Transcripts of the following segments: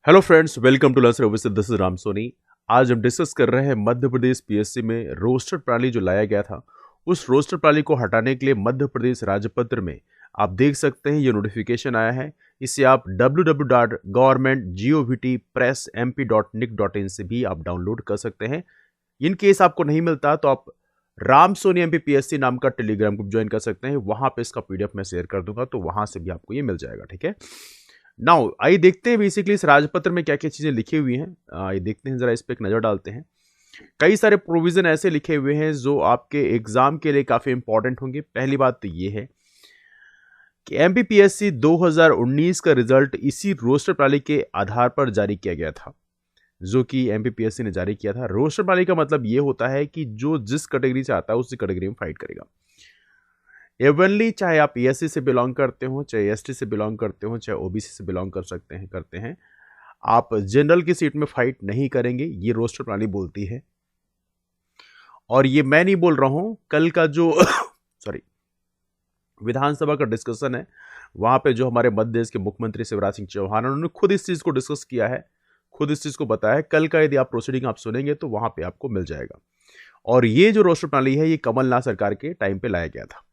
Hello friends, welcome to learn services. This is Ram Soni. आज हम discuss कर रहे हैं मध्य प्रदेश पीएससी में रोस्टर प्रणाली जो लाया गया था, उस रोस्टर प्रणाली को हटाने के लिए मध्य प्रदेश राजपत्र में आप देख सकते हैं ये नोटिफिकेशन आया है। इसे आप www.governmentgovpressmp.nic.in से भी आप डाउनलोड कर सकते हैं। इन केस आपको नहीं मिलता तो आप राम सोनी एमपी पीएससी नाम का टेलीग्राम ग्रुप ज्वाइन कर सकते हैं। वहां पे इसका पीडीएफ मैं शेयर कर दूंगा, तो वहां से भी आपको ये मिल जाएगा। ठीक है, नाउ आइए देखते हैं बेसिकली इस राजपत्र में क्या क्या चीजें लिखी हुई हैं। आइए देखते हैं, जरा इस पे एक नजर डालते हैं। कई सारे प्रोविजन ऐसे लिखे हुए हैं जो आपके एग्जाम के लिए काफी इंपॉर्टेंट होंगे। पहली बात तो ये है कि एमपीपीएससी 2019 का रिजल्ट इसी रोस्टर प्रणाली के आधार पर जारी किया गया था, जो कि एमपीपीएससी ने जारी किया था। रोस्टर प्रणाली का मतलब ये होता है कि जो जिस कैटेगरी से आता है उसी कैटेगरी में फाइट करेगा एवनली, चाहे आप एससी से बिलोंग करते हो, चाहे एसटी से बिलोंग करते हो, चाहे ओबीसी से बिलोंग करते हैं, आप जनरल की सीट में फाइट नहीं करेंगे। ये रोस्टर प्रणाली बोलती है। और ये मैं नहीं बोल रहा हूं, कल का जो सॉरी विधानसभा का डिस्कशन है, वहां पे जो हमारे मध्य प्रदेश के मुख्यमंत्री शिवराज सिंह चौहान उन्होंने खुद इस चीज को डिस्कस किया है, खुद इस चीज को बताया है। कल का यदि आप प्रोसीडिंग आप सुनेंगे तो वहां पे आपको मिल जाएगा। और ये जो रोस्टर प्रणाली है, ये कमलनाथ सरकार के टाइम पे लाया गया था।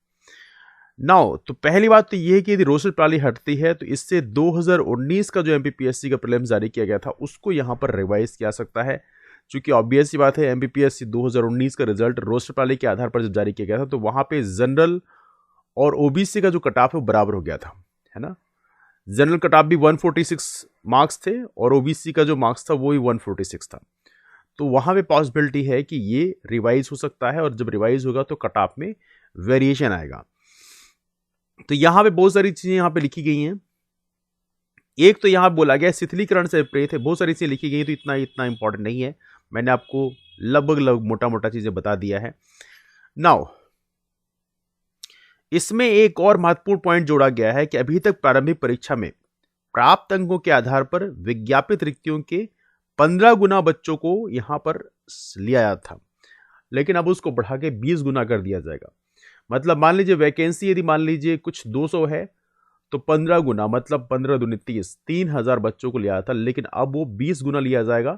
नाउ तो पहली बात तो ये है कि यदि रोस्टर प्रणाली हटती है तो इससे 2019 का जो एमपीपीएससी का प्रीलिम्स जारी किया गया था उसको यहां पर रिवाइज किया सकता है। क्योंकि ऑब्वियस सी बात है, एमपीपीएससी 2019 का रिजल्ट रोस्टर प्रणाली के आधार पर जब जारी किया गया था तो वहां पे जनरल और ओबीसी का जो कट ऑफ है वो बराबर हो गया था, है ना। जनरल कट ऑफ भी 146 मार्क्स थे और ओबीसी का जो मार्क्स था वो भी 146 था। तो वहां पे पॉसिबिलिटी है कि ये रिवाइज हो सकता है, और जब रिवाइज होगा तो कट ऑफ में वेरिएशन आएगा। तो यहां पे बहुत सारी चीजें यहां पे लिखी गई हैं। एक तो यहां बोला गया शिथिलीकरण से विपरीत है, बहुत सारी चीजें लिखी गई, तो इतना इतना इंपॉर्टेंट नहीं है। मैंने आपको लगभग मोटा मोटा चीजें बता दिया है। नाउ इसमें एक और महत्वपूर्ण पॉइंट जोड़ा गया है कि अभी तक प्रारंभिक परीक्षा में प्राप्त अंकों के आधार पर विज्ञापित रिक्तियों के 15 गुना बच्चों को यहां पर लिया जाता था, लेकिन अब उसको बढ़ा के 20 गुना कर दिया जाएगा। मतलब मान लीजिए वैकेंसी यदि मान लीजिए कुछ 200 है तो 15 गुना मतलब 15 दूनी 30, 3000 बच्चों को लिया था, लेकिन अब वो 20 गुना लिया जाएगा,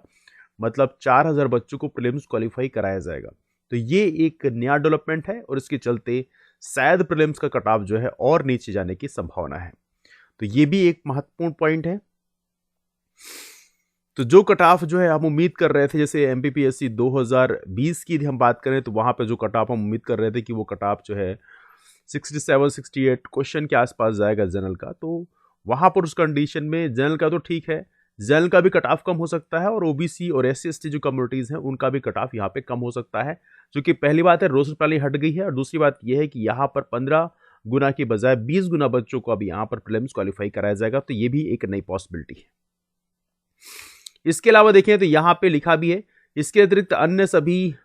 मतलब 4000 बच्चों को प्रीलिम्स क्वालिफाई कराया जाएगा। तो ये एक नया डेवलपमेंट है और इसके चलते शायद प्रीलिम्स का कट ऑफ जो है और नीचे जाने की संभावना है। तो ये भी एक महत्वपूर्ण पॉइंट है। तो जो कट ऑफ जो है हम उम्मीद कर रहे थे, जैसे एमपीपीएससी 2020 की हम बात करें तो वहां पे जो कट ऑफ हम उम्मीद कर रहे थे कि वो कट ऑफ जो है 67-68 क्वेश्चन के आसपास जाएगा जनरल का, तो वहां पर उस कंडीशन में जनरल का तो ठीक है, जनरल का भी कट ऑफ कम हो सकता है और ओबीसी और एससी एसटी जो कम्युनिटीज हैं उनका भी कट ऑफ यहाँ पे कम हो सकता है। क्योंकि पहली बात है रोस्टर प्रणाली हट गई है, और दूसरी बात यह है कि यहाँ पर 15 गुना की बजाय 20 गुना बच्चों को अभी यहाँ पर प्रीलिम्स क्वालिफाई कराया जाएगा। तो ये भी एक नई पॉसिबिलिटी है। इसके अलावा देखें तो यहां पे लिखा भी है, इसके अतिरिक्त अन्य सभी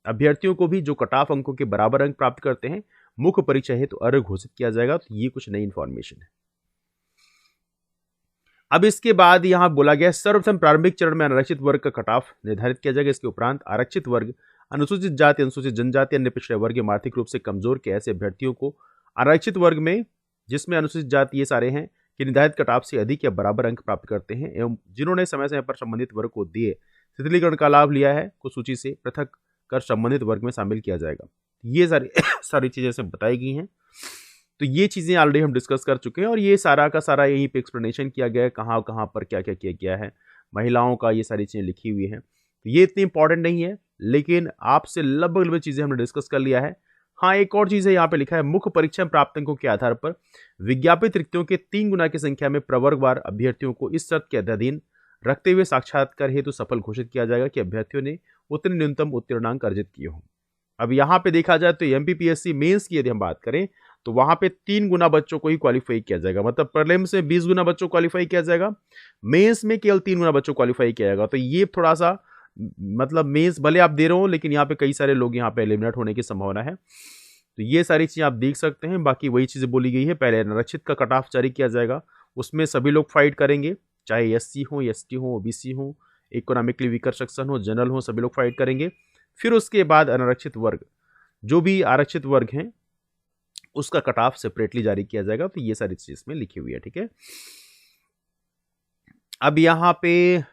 अभ्यर्थियों को भी जो कट ऑफ अंकों के बराबर अंक प्राप्त करते हैं मुख्य परीक्षा हेतु तो अर्घ घोषित किया जाएगा। तो ये कुछ नई इंफॉर्मेशन है। अब इसके बाद यहां बोला गया सर्वप्रथम प्रारंभिक चरण में आरक्षित वर्ग का कट ऑफ निर्धारित किया जाएगा। इसके उपरांत आरक्षित वर्ग, अनुसूचित जाति, अनुसूचित जनजाति, अन्य पिछड़े वर्ग एवं आर्थिक रूप से कमजोर के ऐसे अभ्यर्थियों को आरक्षित वर्ग में, जिसमें अनुसूचित जाति ये सारे हैं, कि निर्धारित कट ऑफ से अधिक या बराबर अंक प्राप्त करते हैं एवं जिन्होंने समय समय पर संबंधित वर्ग को दिए शिथिलीकरण का लाभ लिया है को सूची से पृथक कर संबंधित वर्ग में शामिल किया जाएगा। ये सारी सारी चीजें से बताई गई हैं। तो ये चीजें ऑलरेडी हम डिस्कस कर चुके हैं और ये सारा का सारा यहीं पे एक्सप्लेनेशन किया गया है, कहाँ कहाँ पर क्या क्या किया गया है, महिलाओं का ये सारी चीजें लिखी हुई हैं। तो ये इतनी इंपॉर्टेंट नहीं है, लेकिन आपसे लगभग चीजें हमने डिस्कस कर लिया है। हाँ, एक और चीज है यहाँ पे लिखा है, मुख्य परीक्षा में प्राप्त अंकों के आधार पर विज्ञापित रिक्तियों के 3 गुना की संख्या में प्रवर्गवार अभ्यर्थियों को इस शर्त के अधीन रखते हुए साक्षात्कार हेतु सफल घोषित किया जाएगा कि अभ्यर्थियों ने उतने न्यूनतम उत्तीर्णांक अर्जित किए हों। अब यहाँ पे देखा जाए तो एमपीपीएससी मेंस की यदि हम बात करें तो वहां पे 3 गुना बच्चों को ही क्वालिफाई किया जाएगा, मतलब प्रीलिम्स में 20 गुना बच्चों को क्वालिफाई किया जाएगा, मेंस में केवल 3 गुना बच्चों को क्वालिफाई किया जाएगा। तो ये थोड़ा सा, मतलब मेंस भले आप दे रहे हो लेकिन यहाँ पे कई सारे लोग यहाँ पे एलिमिनेट होने की संभावना है। तो ये सारी चीजें आप देख सकते हैं। बाकी वही चीजें बोली गई है, पहले आरक्षित का कट ऑफ जारी किया जाएगा, उसमें सभी लोग फाइट करेंगे, चाहे एससी हो, एसटी हो, ओबीसी हो, इकोनॉमिकली वीकर सेक्शन हो, जनरल हो, सभी लोग फाइट करेंगे। फिर उसके बाद अनारक्षित वर्ग, जो भी आरक्षित वर्ग हैं, उसका कट ऑफ सेपरेटली जारी किया जाएगा। तो ये सारी चीज इसमें लिखी हुई है। ठीक है, अब यहाँ पे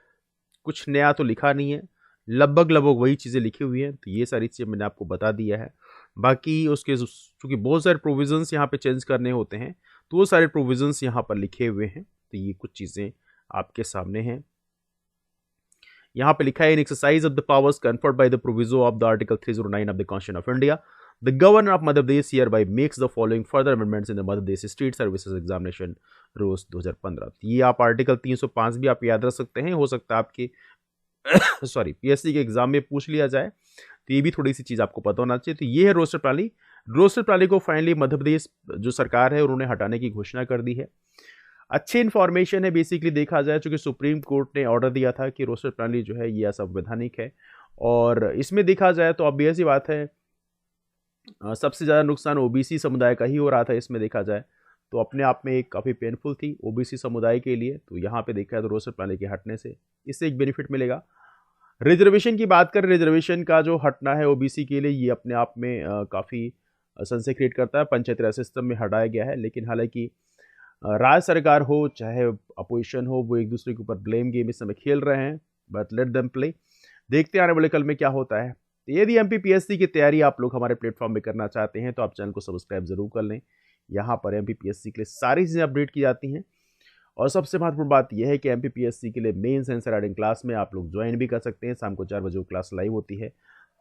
कुछ नया तो लिखा नहीं है, लगभग वही चीज़ें लिखी हुई हैं, तो ये सारी चीज़ें मैंने आपको बता दिया है। बाकी उसके चूँकि बहुत सारे प्रोविजंस यहाँ पे चेंज करने होते हैं, तो वो सारे प्रोविजंस यहाँ पर लिखे हुए हैं, तो ये कुछ चीज़ें आपके सामने हैं। यहाँ पे लिखा है, in exercise of the powers conferred by the proviso of the article 309 of the constitution of India, the governor of Madhya Pradesh hereby makes the following further amendments in the Madhya Pradesh state services examination rules 2015। ये आप article 305 भी आप याद रख सकते हैं, हो सकता है आपके सॉरी पीएससी के एग्जाम में पूछ लिया जाए, तो ये भी थोड़ी सी चीज़ आपको पता होना चाहिए। तो ये है रोस्टर प्रणाली। रोस्टर प्रणाली को फाइनली मध्य प्रदेश जो सरकार है उन्होंने हटाने की घोषणा कर दी है। अच्छी इन्फॉर्मेशन है बेसिकली देखा जाए, चूंकि सुप्रीम कोर्ट ने ऑर्डर दिया था कि रोस्टर प्रणाली जो है ये असंवैधानिक है, और इसमें देखा जाए तो ऑब्वियस ही बात है सबसे ज़्यादा नुकसान ओबीसी समुदाय का ही हो रहा था इसमें देखा जाए, तो अपने आप में एक काफ़ी पेनफुल थी ओबीसी समुदाय के लिए। तो यहाँ पे देखा है तो रोस्टर प्रणाली के हटने से इससे एक बेनिफिट मिलेगा। रिजर्वेशन की बात करें, रिजर्वेशन का जो हटना है ओबीसी के लिए, ये अपने आप में काफ़ी संशय क्रिएट करता है। पंचायती राज सिस्टम में हटाया गया है, लेकिन हालांकि राज्य सरकार हो चाहे अपोजिशन हो, वो एक दूसरे के ऊपर ब्लेम गेम इस समय खेल रहे हैं, बट लेट देम प्ले। देखते हैं आने वाले कल में क्या होता है। तो यदि एमपीपीएससी की तैयारी आप लोग हमारे प्लेटफॉर्म में करना चाहते हैं तो आप चैनल को सब्सक्राइब जरूर कर लें। यहाँ पर एमपीपीएससी के लिए सारी चीज़ें अपडेट की जाती हैं, और सबसे महत्वपूर्ण बात यह है कि एमपीपीएससी के लिए मेंस एंड राइटिंग क्लास में आप लोग ज्वाइन भी कर सकते हैं। शाम को 4 बजे वो क्लास लाइव होती है,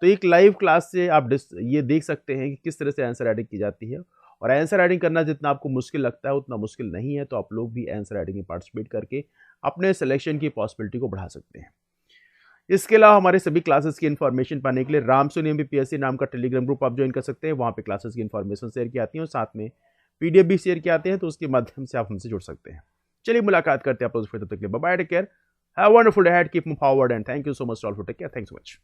तो एक लाइव क्लास से आप ये देख सकते हैं कि किस तरह से आंसर राइटिंग की जाती है, और आंसर राइटिंग करना जितना आपको मुश्किल लगता है उतना मुश्किल नहीं है। तो आप लोग भी आंसर राइटिंग में पार्टिसिपेट करके अपने सिलेक्शन की पॉसिबिलिटी को बढ़ा सकते हैं। इसके अलावा हमारे सभी क्लासेस की इन्फॉर्मेशन पाने के लिए रामसोनी एमपीपीएससी नाम का टेलीग्राम ग्रुप आप ज्वाइन कर सकते हैं। वहाँ पे क्लासेस की इन्फॉर्मेशन शेयर की आती है और साथ में पीडीएफ भी शेयर किए आते हैं, तो उसके माध्यम से आप हमसे जुड़ सकते हैं। चलिए मुलाकात करते हैं आप लोग फिर, तब तक के लिए bye bye, take care, have a wonderful day ahead, keep moving forward and thank you so much all for take care, thanks so much.